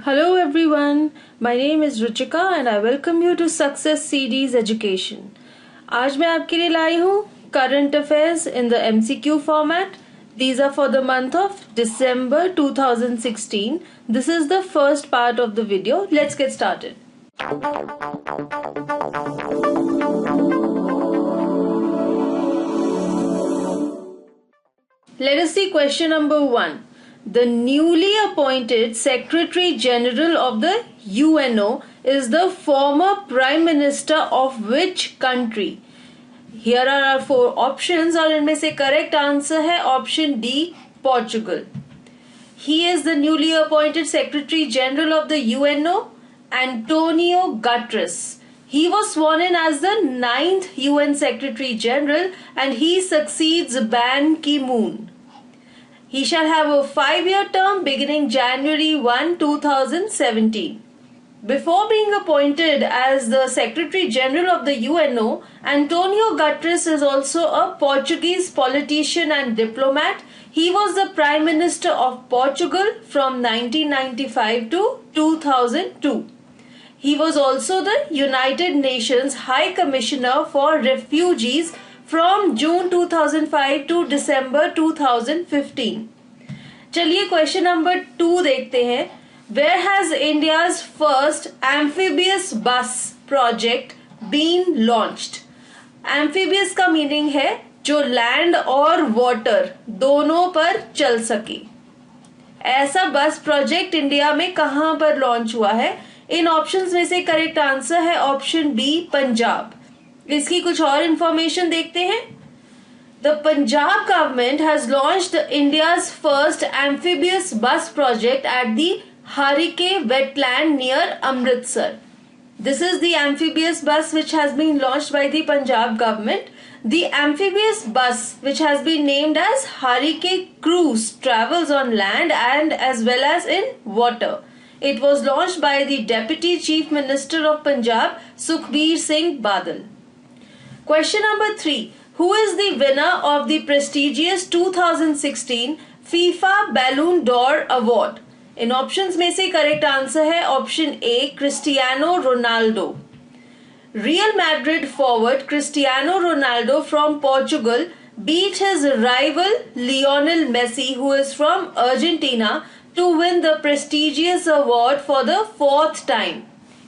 Hello everyone, my name is Ruchika and I welcome you to Success Series Education. आज मैं आपके लिए लाई हूँ Current Affairs in the MCQ format. These are for the month of December 2016. This is the first part of the video. Let's get started. Let us see question number 1. The newly appointed Secretary General of the UNO is the former Prime Minister of which country? Here are our 4 options और इनमें से correct answer है option D, Portugal. He is the newly appointed Secretary General of the UNO, Antonio Guterres. He was sworn in as the 9th UN Secretary General and he succeeds Ban Ki-moon. He shall have a 5-year term beginning January 1, 2017. Before being appointed as the Secretary General of the UNO, Antonio Guterres is also a Portuguese politician and diplomat. He was the Prime Minister of Portugal from 1995 to 2002. He was also the United Nations High Commissioner for Refugees from June 2005 to December 2015. चलिए question number 2 देखते हैं. Where has India's first amphibious bus project been launched? Amphibious का meaning है जो land और water दोनों पर चल सके. ऐसा बस प्रोजेक्ट इंडिया में कहां पर लॉन्च हुआ है? इन ऑप्शंस में से करेक्ट आंसर है ऑप्शन बी, पंजाब. इसकी कुछ और इंफॉर्मेशन देखते हैं. The Punjab government has launched India's first amphibious bus project at the Harike wetland near Amritsar. This is the amphibious bus which has been launched by the Punjab government. The amphibious bus, which has been named as Harike Cruise, travels on land and as well as in water. It was launched by the Deputy Chief Minister of Punjab, Sukhbir Singh Badal. Question number 3. Who is the winner of the prestigious 2016 FIFA Ballon d'Or Award? In options में से correct answer है option A, Cristiano Ronaldo. Real Madrid forward Cristiano Ronaldo from Portugal beat his rival Lionel Messi, who is from Argentina, to win the prestigious award for the 4th time.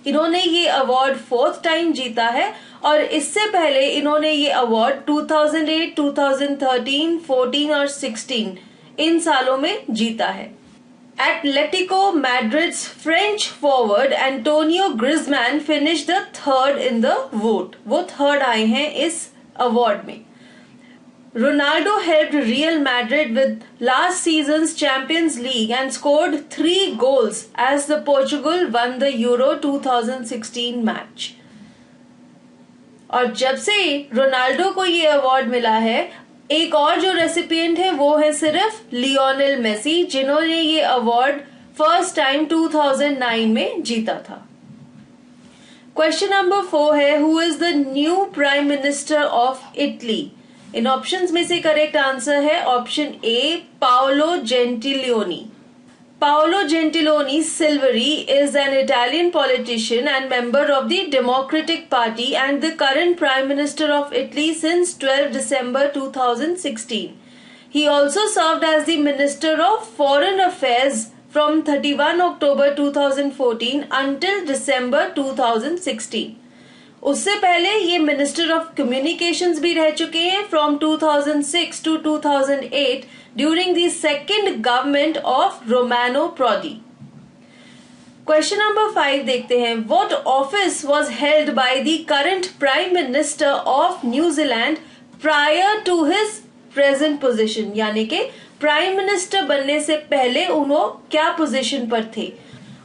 इन्होंने ये award 4th time जीता है और इससे पहले इन्होंने ये award 2008, 2013, 14 और 16 इन सालों में जीता है. Atletico Madrid's French forward Antonio Griezmann finished the 3rd in the vote. वो 3rd आए हैं इस अवार्ड में. Ronaldo helped Real Madrid with last season's Champions League and scored 3 goals as the Portugal won the Euro 2016 match. और जब से Ronaldo को ये अवार्ड मिला है, एक और जो रेसिपिएंट है वो है सिर्फ लियोनेल मेसी, जिन्होंने ये अवार्ड फर्स्ट टाइम 2009 में जीता था. क्वेश्चन नंबर 4 है, who is the new prime minister of Italy? इन ऑप्शंस में से करेक्ट आंसर है option A, Paolo Gentiloni. Paolo Gentiloni Silveri is an Italian politician and member of the Democratic Party and the current Prime Minister of Italy since 12 December 2016. He also served as the Minister of Foreign Affairs from 31 October 2014 until December 2016. उससे पहले ये minister of communications भी रह चुके हैं from 2006 to 2008 during the second government of Romano Prodi. Question number 5 देखते हैं. What office was held by the current prime minister of New Zealand prior to his present position? यानी कि प्राइम मिनिस्टर बनने से पहले उन्होंने क्या पोजीशन पर थे?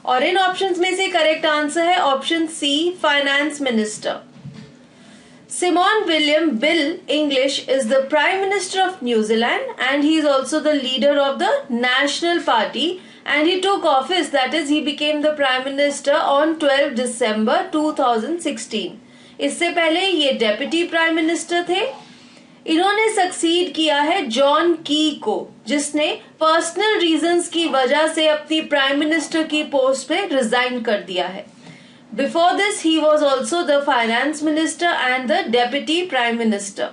और इन ऑप्शंस में से करेक्ट आंसर है option C, finance minister. Simon William Bill English is the Prime Minister of New Zealand and he is also the leader of the National Party and he took office, that is he became the Prime Minister on 12 December 2016. इससे पहले ये Deputy Prime Minister थे. इन्होंने succeed किया है John की को, जिसने पर्सनल रीजंस की वजह से अपनी प्राइम मिनिस्टर की पोस्ट पे रिजाइन कर दिया है. Before this, he was also the finance minister and the deputy prime minister.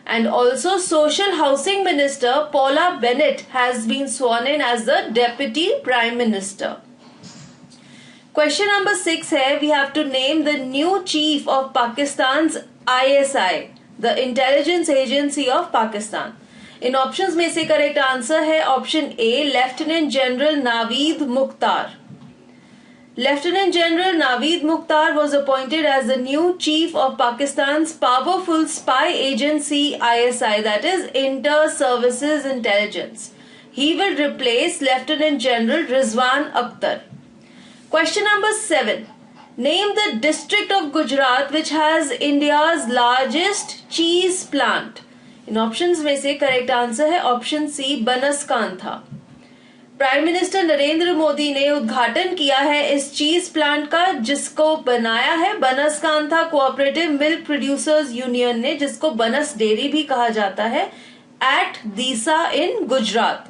And also social housing minister Paula Bennett has been sworn in as the deputy prime minister. Question number 6 है, we have to name the new chief of Pakistan's ISI, the intelligence agency of Pakistan. In options में से correct answer है option A, Lieutenant General Naveed Mukhtar. Lieutenant General Naveed Mukhtar was appointed as the new chief of Pakistan's powerful spy agency ISI, that is Inter-Services Intelligence. He will replace Lieutenant General Rizwan Akhtar. Question number 7. Name the district of Gujarat which has India's largest cheese plant. In options में से correct answer है option C, Banaskantha. Prime minister Narendra Modi ने उद्घाटन किया है इस चीज plant का, जिसको बनाया है Banaskantha cooperative milk producers union ने, जिसको बनस डेयरी भी कहा जाता है, at Deesa in Gujarat.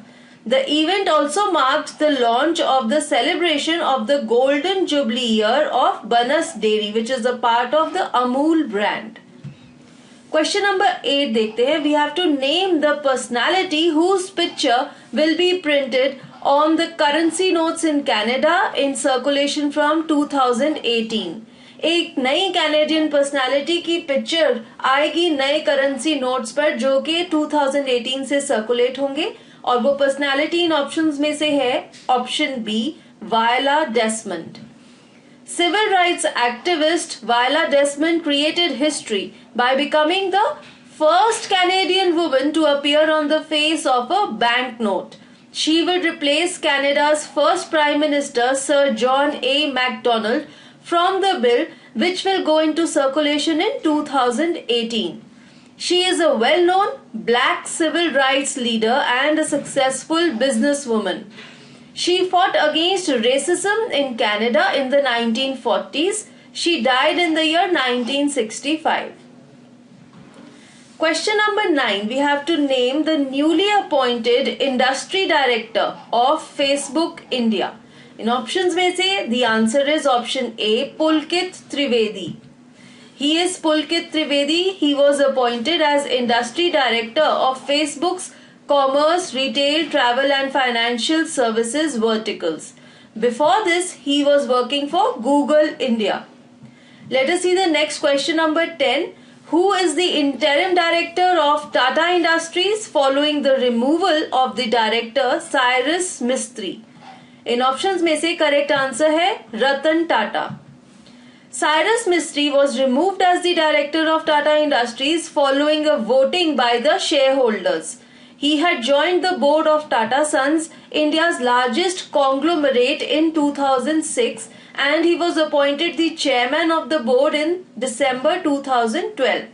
The event also marks the launch of the celebration of the golden jubilee year of Banas dairy which is a part of the Amul brand. Question number 8 देखते हैं. We have to name the personality whose picture will be printed on the currency notes in Canada in circulation from 2018. एक नई Canadian personality की picture आएगी नए currency notes पर, जो कि 2018 से सर्कुलेट होंगे, और वो पर्सनालिटी इन ऑप्शंस में से है option B, Viola Desmond. Civil rights activist Viola Desmond created history by becoming the first Canadian woman to appear on the face of a banknote. She will replace Canada's first Prime Minister Sir John A. Macdonald from the bill which will go into circulation in 2018. She is a well-known black civil rights leader and a successful businesswoman. She fought against racism in Canada in the 1940s. She died in the year 1965. Question number 9. We have to name the newly appointed industry director of Facebook India. In options में से the answer is option A, Pulkit Trivedi. He is Pulkit Trivedi. He was appointed as industry director of Facebook's commerce, retail, travel and financial services verticals. Before this, he was working for Google India. Let us see the next question number 10. Who is the interim director of Tata Industries following the removal of the director Cyrus Mistry? In options में से correct answer है Ratan Tata. Cyrus Mistry was removed as the director of Tata Industries following a voting by the shareholders. He had joined the board of Tata Sons, India's largest conglomerate, in 2006, and he was appointed the chairman of the board in December 2012.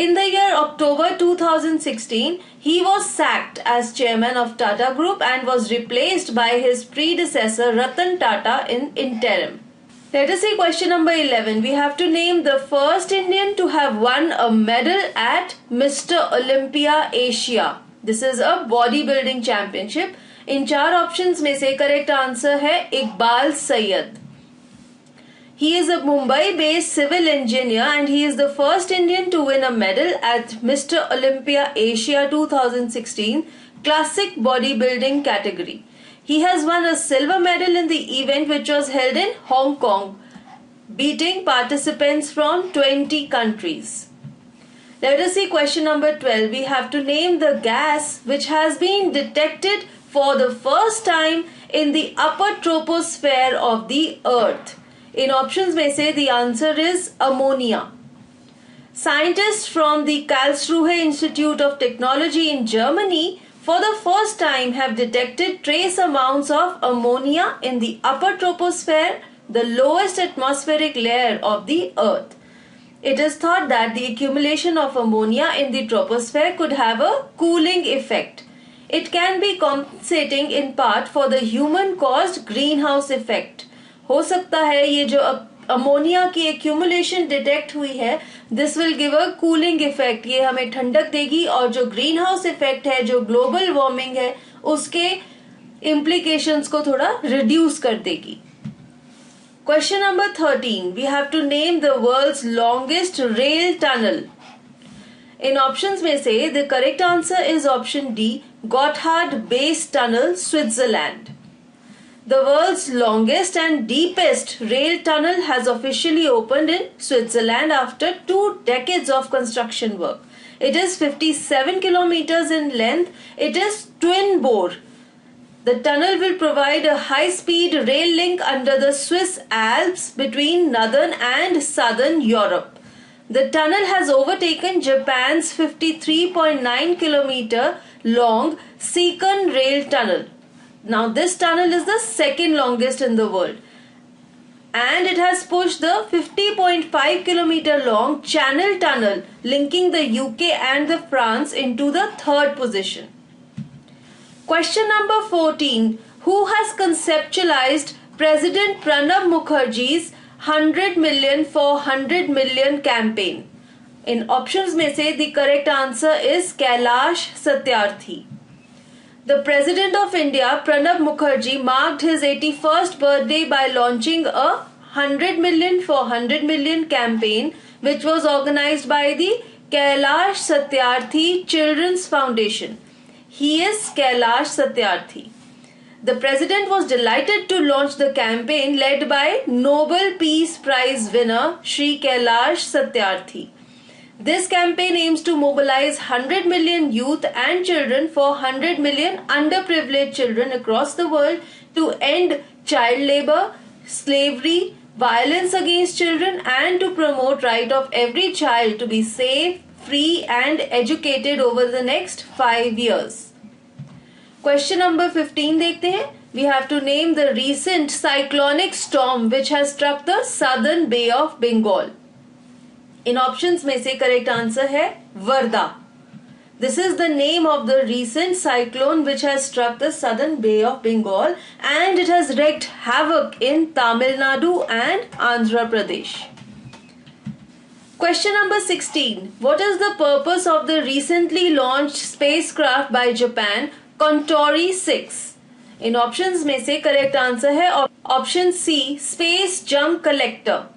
In the year October 2016, he was sacked as chairman of Tata Group and was replaced by his predecessor Ratan Tata in interim. Let us see question number 11. We have to name the first Indian to have won a medal at Mr. Olympia Asia. This is a bodybuilding championship. In 4 options में से correct answer है Iqbal Syed. He is a Mumbai-based civil engineer and he is the first Indian to win a medal at Mr. Olympia Asia 2016 Classic Bodybuilding category. He has won a silver medal in the event which was held in Hong Kong, beating participants from 20 countries. Let us see question number 12. We have to name the gas which has been detected for the first time in the upper troposphere of the Earth. In options में से the answer is ammonia. Scientists from the Karlsruhe Institute of Technology in Germany for the first time have detected trace amounts of ammonia in the upper troposphere, the lowest atmospheric layer of the Earth. It is thought that the accumulation of ammonia in the troposphere could have a cooling effect. It can be compensating in part for the human caused greenhouse effect. हो सकता है ये जो ammonia की accumulation detect हुई है, this will give a cooling effect, ये हमें ठंडक देगी और जो ग्रीन हाउस इफेक्ट है, जो ग्लोबल वार्मिंग है, उसके इम्प्लीकेशंस को थोड़ा रिड्यूस कर देगी. Question number 13, we have to name the world's longest rail tunnel. इन ऑप्शंस में से the correct answer is option D, Gotthard base tunnel, Switzerland. The world's longest and deepest rail tunnel has officially opened in Switzerland after 2 decades of construction work. It is 57 kilometers in length. It is twin bore. The tunnel will provide a high-speed rail link under the Swiss Alps between northern and southern Europe. The tunnel has overtaken Japan's 53.9 kilometer long Seikan rail tunnel. Now this tunnel is the second longest in the world, and it has pushed the 50.5 kilometer long Channel Tunnel linking the UK and the France into the third position. Question number 14, who has conceptualized President Pranab Mukherjee's 100 million for 100 million campaign? In options में से the correct answer is Kailash Satyarthi. The President of India, Pranab Mukherjee, marked his 81st birthday by launching a 100 million for 100 million campaign, which was organized by the Kailash Satyarthi Children's Foundation. He is Kailash Satyarthi. The President was delighted to launch the campaign led by Nobel Peace Prize winner Shri Kailash Satyarthi. This campaign aims to mobilize 100 million youth and children for 100 million underprivileged children across the world to end child labor, slavery, violence against children, and to promote right of every child to be safe, free and educated over the next 5 years. Question number 15 देखते हैं. We have to name the recent cyclonic storm which has struck the southern Bay of Bengal. इन options में से correct answer है Vardah. This is the name of the recent cyclone which has struck the southern bay of Bengal and it has wreaked havoc in Tamil Nadu and Andhra Pradesh. Question number 16. What is the purpose of the recently launched spacecraft by Japan, Contouri 6? इन options में से correct answer है option C, space junk collector.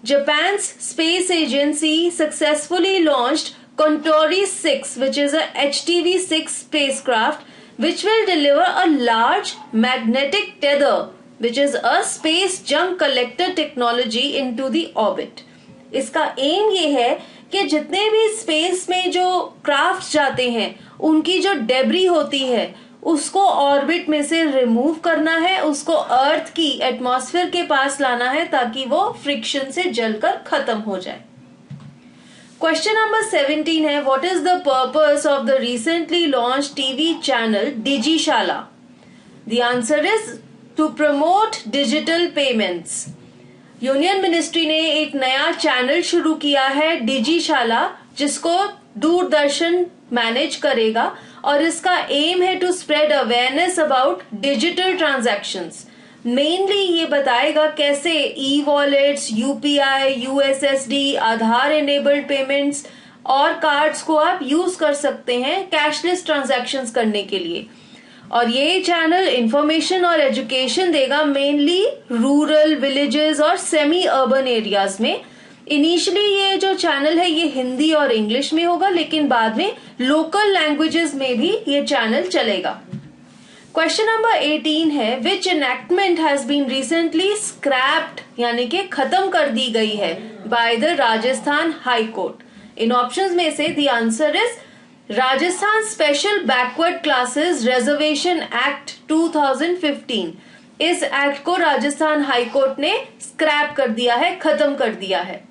Japan's space agency successfully launched Contouri 6, which is a HTV-6 spacecraft, which will deliver a large magnetic tether, which is a space junk collector technology into the orbit. इसका M ये है कि जितने भी space में जो craft जाते हैं, उनकी जो डेब्री होती है, उसको ऑर्बिट में से रिमूव करना है, उसको अर्थ की एटमॉस्फेयर के पास लाना है ताकि वो फ्रिक्शन से जलकर खत्म हो जाए. क्वेश्चन नंबर 17 है, what is the purpose of the recently launch TV channel DigiShala? The answer is to promote digital payments. Union ministry ने एक नया चैनल शुरू किया है डिजिशाला, जिसको दूरदर्शन मैनेज करेगा और इसका एम है to spread awareness about digital transactions. Mainly ये बताएगा कैसे e wallets, UPI, USSD, Aadhaar enabled payments और कार्ड्स को आप यूज कर सकते हैं कैशलेस ट्रांजैक्शंस करने के लिए. और ये चैनल इंफॉर्मेशन और एजुकेशन देगा मेनली रूरल, विलेजेस और सेमी अर्बन एरियाज में. इनिशियली ये जो चैनल है ये हिंदी और इंग्लिश में होगा, लेकिन बाद में लोकल लैंग्वेजेस में भी ये चैनल चलेगा. क्वेश्चन नंबर 18 है, which enactment has been recently scrapped, यानी कि खत्म कर दी गई है by the Rajasthan high court. इन ऑप्शंस में से the answer is Rajasthan special backward classes reservation act 2015. इस एक्ट को राजस्थान हाई कोर्ट ने स्क्रैप कर दिया है, खत्म कर दिया है.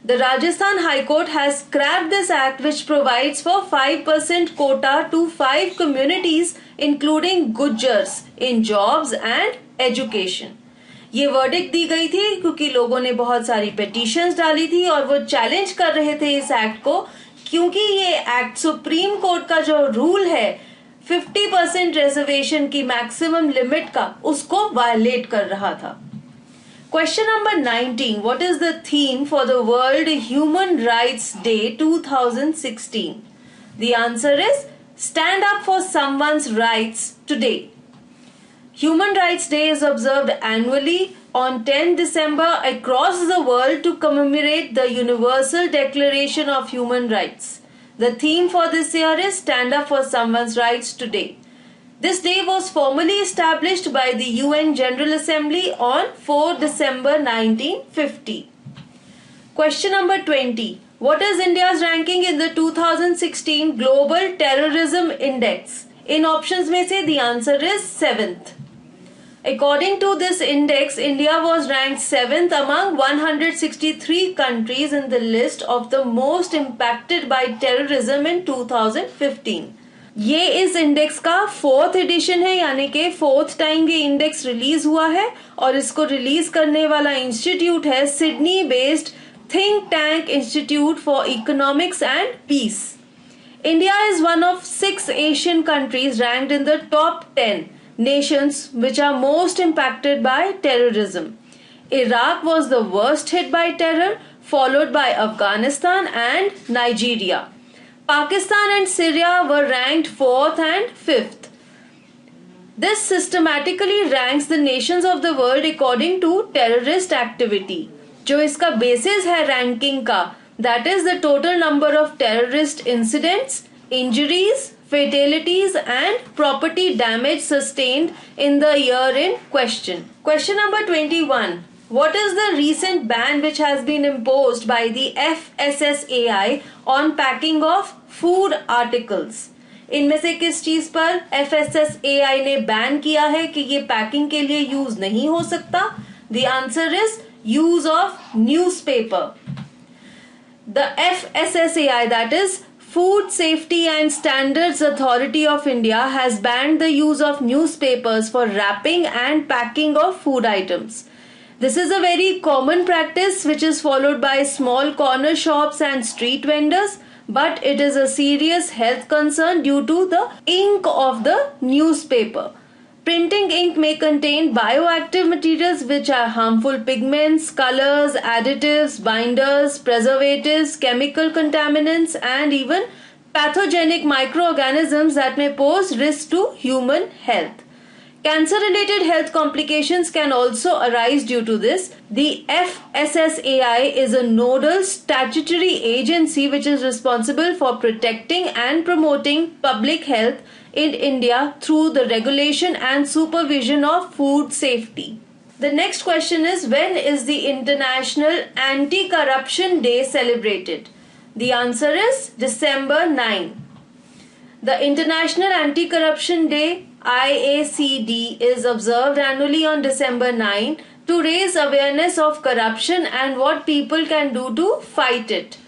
The Rajasthan High Court has scrapped this act which provides for 5% quota to 5 communities including Gujars in jobs and education. ये वर्डिक्ट दी गई थी क्योंकि लोगों ने बहुत सारी पिटीशंस डाली थी और वो चैलेंज कर रहे थे इस एक्ट को, क्योंकि ये एक्ट सुप्रीम कोर्ट का जो रूल है 50% रिजर्वेशन की मैक्सिमम लिमिट का, उसको वायलेट कर रहा था. Question number 19. What is the theme for the World Human Rights Day 2016? The answer is Stand Up for Someone's Rights Today. Human Rights Day is observed annually on 10 December across the world to commemorate the Universal Declaration of Human Rights. The theme for this year is Stand Up for Someone's Rights Today. This day was formally established by the UN General Assembly on 4 December 1950. Question number 20. What is India's ranking in the 2016 Global Terrorism Index? In options में से the answer is 7th. According to this index, India was ranked 7th among 163 countries in the list of the most impacted by terrorism in 2015. ये इस index का 4th addition है, यानी कि 4th time ये index release हुआ है और इसको रिलीज करने वाला इंस्टीट्यूट है Sydney based think tank institute for economics and peace. India is one of 6 Asian countries ranked in the top 10 nations which are most impacted by terrorism. Iraq was the worst hit by terror, followed by Afghanistan and Nigeria. Pakistan and Syria were ranked 4th and 5th. This systematically ranks the nations of the world according to terrorist activity. जो इसका basis है ranking का, that is the total number of terrorist incidents, injuries, fatalities and property damage sustained in the year in question. Question number 21. What is the recent ban which has been imposed by the FSSAI on packing of food articles? इनमें से किस चीज पर FSSAI ने ban किया है कि ये पैकिंग के लिए यूज नहीं हो सकता? The answer is use of newspaper. The FSSAI, that is Food Safety and Standards Authority of India, has banned the use of newspapers for wrapping and packing of food items. This is a very common practice which is followed by small corner shops and street vendors, but it is a serious health concern due to the ink of the newspaper. Printing ink may contain bioactive materials which are harmful pigments, colors, additives, binders, preservatives, chemical contaminants, and even pathogenic microorganisms that may pose risk to human health. Cancer-related health complications can also arise due to this. The FSSAI is a nodal statutory agency which is responsible for protecting and promoting public health in India through the regulation and supervision of food safety. The next question is, when is the International Anti-Corruption Day celebrated? The answer is December 9. The International Anti-Corruption Day IACD is observed annually on December 9 to raise awareness of corruption and what people can do to fight it.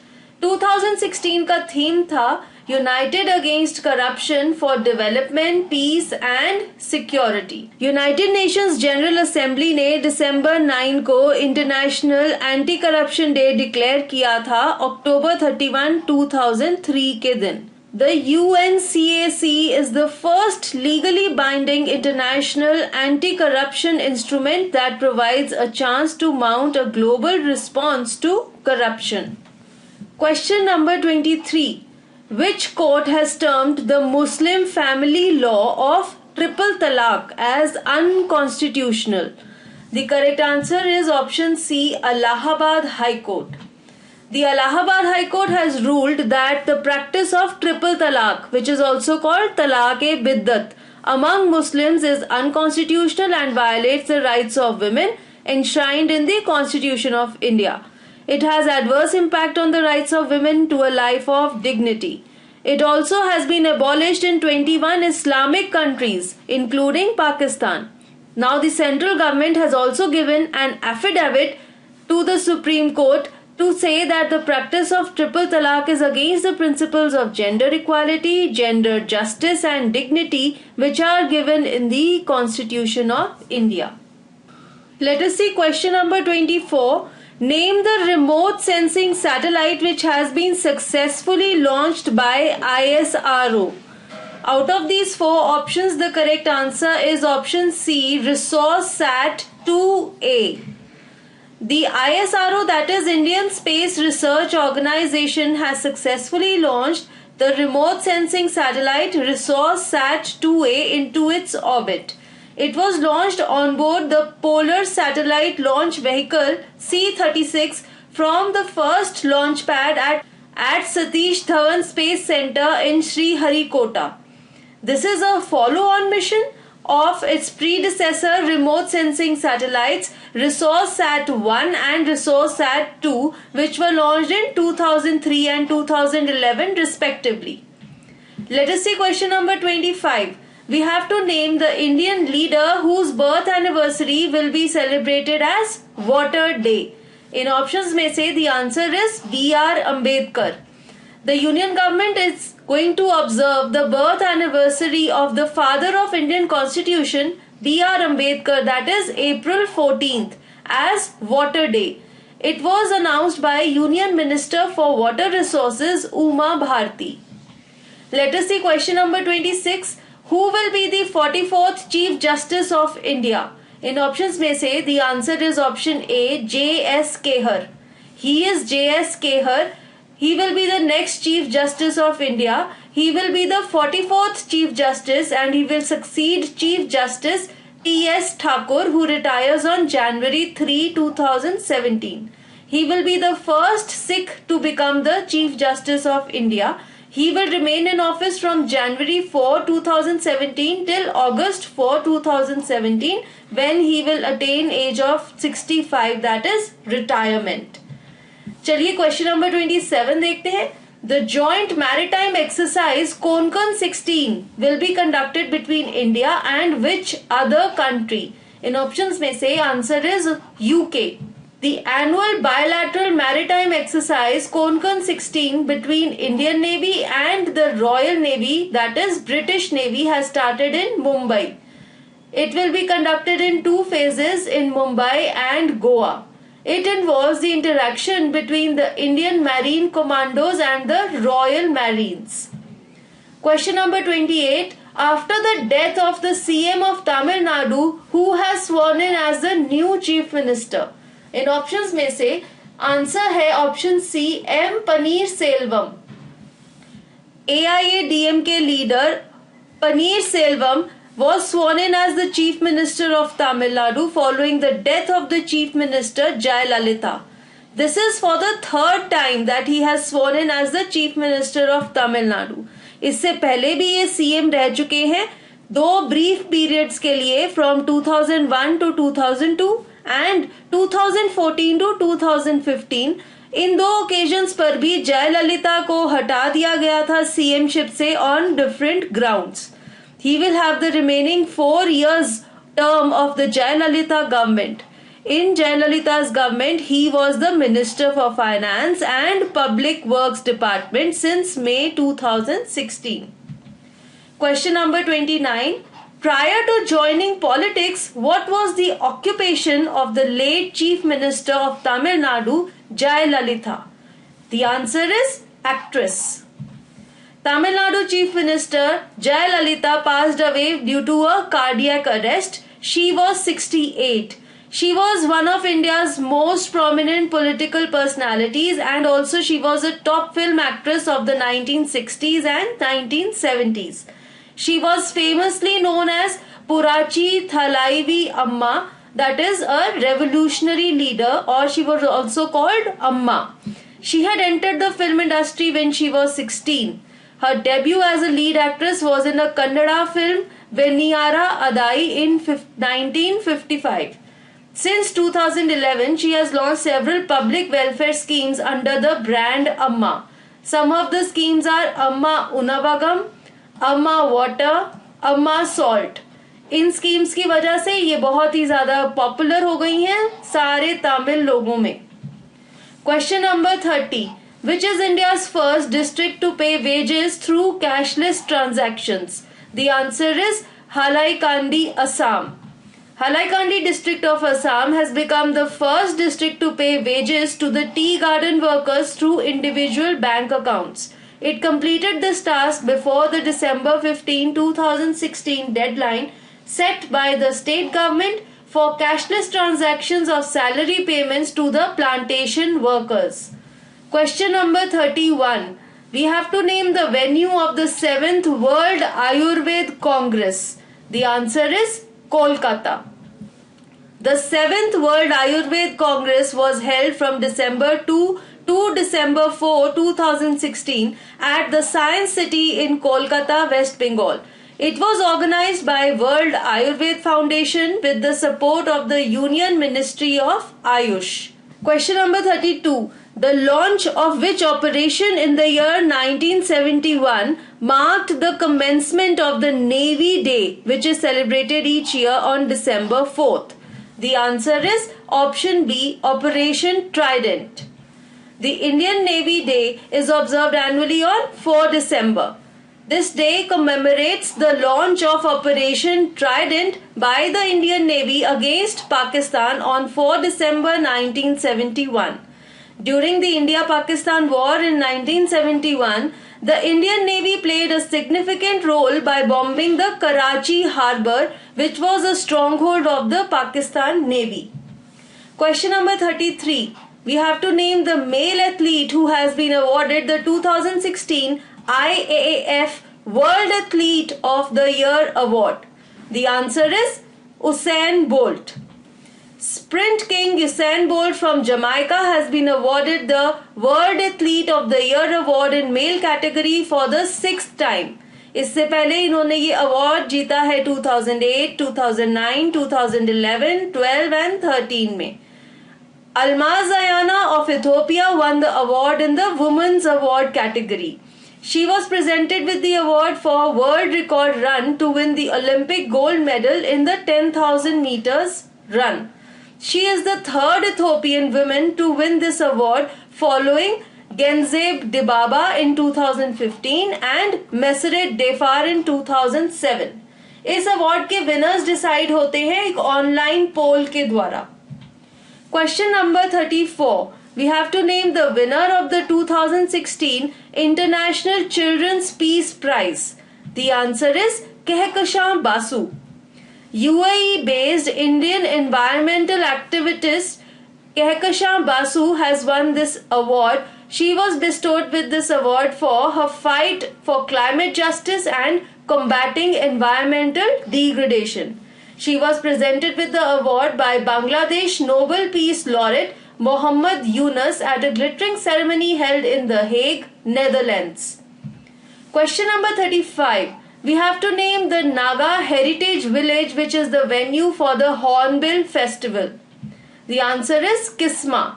2016 का theme था United Against Corruption for Development, Peace and Security. United Nations General Assembly ने December 9 को International Anti-Corruption Day declare किया था October 31, 2003 के दिन. The UNCAC is the first legally binding international anti-corruption instrument that provides a chance to mount a global response to corruption. Question number 23. Which court has termed the Muslim family law of triple talaq as unconstitutional? The correct answer is option C, Allahabad High Court. The Allahabad High Court has ruled that the practice of triple talaq, which is also called talaq-e-biddat, among Muslims is unconstitutional and violates the rights of women enshrined in the Constitution of India. It has adverse impact on the rights of women to a life of dignity. It also has been abolished in 21 Islamic countries, including Pakistan. Now the central government has also given an affidavit to the Supreme Court to say that the practice of triple talaq is against the principles of gender equality, gender justice and dignity which are given in the Constitution of India. Let us see question number 24. Name the remote sensing satellite which has been successfully launched by ISRO. Out of these 4 options, the correct answer is option C, ResourceSat 2A. The ISRO, that is Indian Space Research Organization, has successfully launched the remote sensing satellite ResourceSat 2A into its orbit. It was launched on board the Polar Satellite Launch Vehicle C-36 from the first launch pad at Satish Dhawan Space Center in Sriharikota. This is a follow-on mission of its predecessor remote sensing satellites ResourceSat 1 and ResourceSat 2, which were launched in 2003 and 2011 respectively. Let us see question number 25. We have to name the Indian leader whose birth anniversary will be celebrated as Water Day. In options में से the answer is B.R. Ambedkar. The Union government is going to observe the birth anniversary of the father of Indian Constitution, B.R. Ambedkar, that is April 14th, as Water Day. It was announced by Union Minister for Water Resources, Uma Bharti. Let us see question number 26. Who will be the 44th Chief Justice of India? In options में से the answer is option A, J.S. Kehar. He is J.S. Kehar. He will be the next Chief Justice of India. He will be the 44th Chief Justice and he will succeed Chief Justice T.S. Thakur, who retires on January 3, 2017. He will be the first Sikh to become the Chief Justice of India. He will remain in office from January 4, 2017 till August 4, 2017, when he will attain age of 65, that is retirement. चलिए question number 27 देखते हैं. The joint maritime exercise Konkan 16 will be conducted between India and which other country? In options में से answer is UK. The annual bilateral maritime exercise Konkan 16 between Indian Navy and the Royal Navy, that is British Navy, has started in Mumbai. It will be conducted in 2 phases in Mumbai and Goa. It involves the interaction between the Indian Marine Commandos and the Royal Marines. Question number 28. After the death of the CM of Tamil Nadu, who has sworn in as the new Chief Minister? In options में से answer है option C, M. Paneer Selvam. AIADMK leader Paneer Selvam was sworn in as the Chief Minister of Tamil Nadu following the death of the Chief Minister Jayalalitha. This is for the 3rd time that he has sworn in as the Chief Minister of Tamil Nadu. इससे पहले भी ये CM रह चुके हैं 2 brief periods के लिए from 2001 to 2002 and 2014 to 2015. In 2 occasions पर भी जयललिता को हटा दिया गया था CM शिप से on different grounds. He will have the remaining 4 years term of the Jayalalitha government. In Jayalalitha's government, he was the Minister for Finance and Public Works Department since May 2016. Question number 29. Prior to joining politics, what was the occupation of the late Chief Minister of Tamil Nadu, Jayalalitha? The answer is actress. Tamil Nadu Chief Minister Jayalalitha passed away due to a cardiac arrest. She was 68. She was one of India's most prominent political personalities and also she was a top film actress of the 1960s and 1970s. She was famously known as Purachi Thalaivi Amma, that is a revolutionary leader, or she was also called Amma. She had entered the film industry when she was 16. Her debut as a lead actress was in a Kannada film Veniyara Adai in 1955. Since 2011, she has launched several public welfare schemes under the brand Amma. Some of the schemes are Amma Unavagam, Amma Water, Amma Salt. In schemes की वजह से ये बहुत ही ज्यादा popular हो गई हैं सारे तमिल लोगों में. Question number 30. Which is India's first district to pay wages through cashless transactions? The answer is Halaikandi, Assam. Halaikandi district of Assam has become the first district to pay wages to the tea garden workers through individual bank accounts. It completed this task before the December 15, 2016 deadline set by the state government for cashless transactions of salary payments to the plantation workers. Question number 31. We have to name the venue of the 7th World Ayurved Congress. The answer is Kolkata. The 7th World Ayurved Congress was held from December 2 to December 4, 2016 at the Science City in Kolkata, West Bengal. It was organized by World Ayurved Foundation with the support of the Union Ministry of Ayush. Question number 32. The launch of which operation in the year 1971 marked the commencement of the Navy Day, which is celebrated each year on December 4th? The answer is option B, Operation Trident. The Indian Navy Day is observed annually on 4 December. This day commemorates the launch of Operation Trident by the Indian Navy against Pakistan on 4 December 1971. During the India-Pakistan War in 1971, the Indian Navy played a significant role by bombing the Karachi harbour, which was a stronghold of the Pakistan Navy. Question number 33. We have to name the male athlete who has been awarded the 2016 IAAF World Athlete of the Year Award. The answer is Usain Bolt. Sprint king Usain Bolt from Jamaica has been awarded the World Athlete of the Year Award in male category for the 6th time. इससे पहले इन्होंने ये award जीता है 2008, 2009, 2011, 12 and 13 में. Almaz Ayana of Ethiopia won the award in the Women's Award category. She was presented with the award for world record run to win the Olympic gold medal in the 10,000 meters run. She is the third Ethiopian woman to win this award following Genzeb Dibaba in 2015 and Meseret Defar in 2007. इस award के winners decide होते हैं एक online पोल के द्वारा. Question number 34. We have to name the winner of the 2016 International Children's Peace Prize. The answer is Kehkashan Basu. UAE-based Indian environmental activist Kehkashan Basu has won this award. She was bestowed with this award for her fight for climate justice and combating environmental degradation. She was presented with the award by Bangladesh Nobel Peace Laureate Mohammad Yunus at a glittering ceremony held in The Hague, Netherlands. Question number 35. We have to name the Naga Heritage Village, which is the venue for the Hornbill Festival. The answer is Kisma.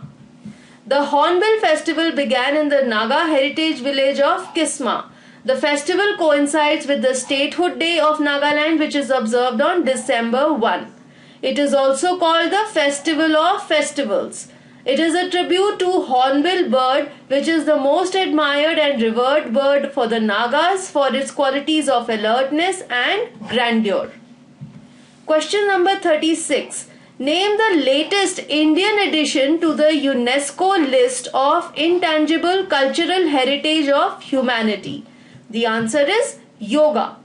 The Hornbill Festival began in the Naga Heritage Village of Kisma. The festival coincides with the Statehood Day of Nagaland, which is observed on December 1. It is also called the Festival of Festivals. It is a tribute to Hornbill bird, which is the most admired and revered bird for the Nagas for its qualities of alertness and grandeur. Question number 36. Name the latest Indian addition to the UNESCO list of intangible cultural heritage of humanity. The answer is yoga.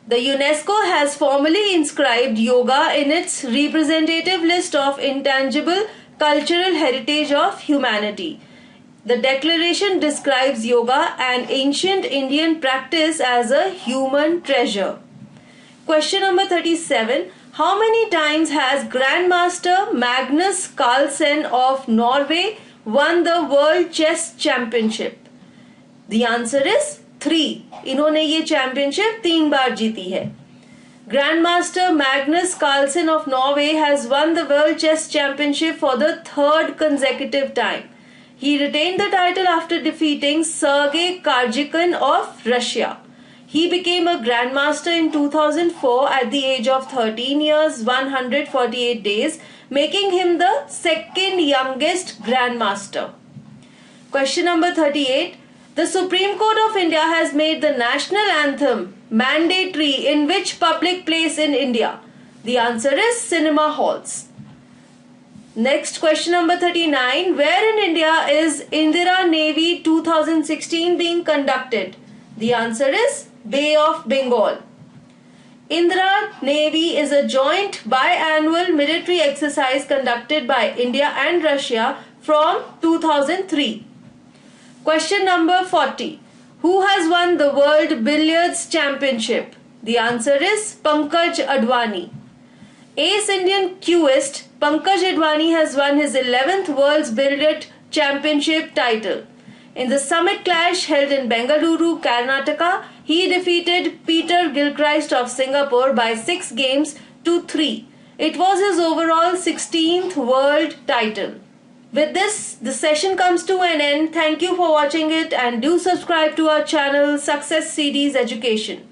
The UNESCO has formally inscribed yoga in its representative list of intangible cultural heritage of humanity. The declaration describes yoga, an ancient Indian practice, as a human treasure. Question number 37. How many times has Grandmaster Magnus Carlsen of Norway won the World Chess Championship? The answer is 3. इन्होंने ये championship 3 बार जीती है. Grandmaster Magnus Carlsen of Norway has won the World Chess Championship for the 3rd consecutive time. He retained the title after defeating Sergei Karjakin of Russia. He became a Grandmaster in 2004 at the age of 13 years 148 days, making him the second youngest Grandmaster. Question number 38. The Supreme Court of India has made the national anthem mandatory in which public place in India? The answer is cinema halls. Next, question number 39. Where in India is Indira Navy 2016 being conducted? The answer is Bay of Bengal. Indra Navy is a joint biannual military exercise conducted by India and Russia from 2003. Question number 40. Who has won the World Billiards Championship? The answer is Pankaj Advani. Ace Indian queuist Pankaj Advani has won his 11th World's Billiard Championship title. In the summit clash held in Bengaluru, Karnataka, he defeated Peter Gilchrist of Singapore by 6 games to 3. It was his overall 16th world title. With this, the session comes to an end. Thank you for watching it and do subscribe to our channel Success Series Education.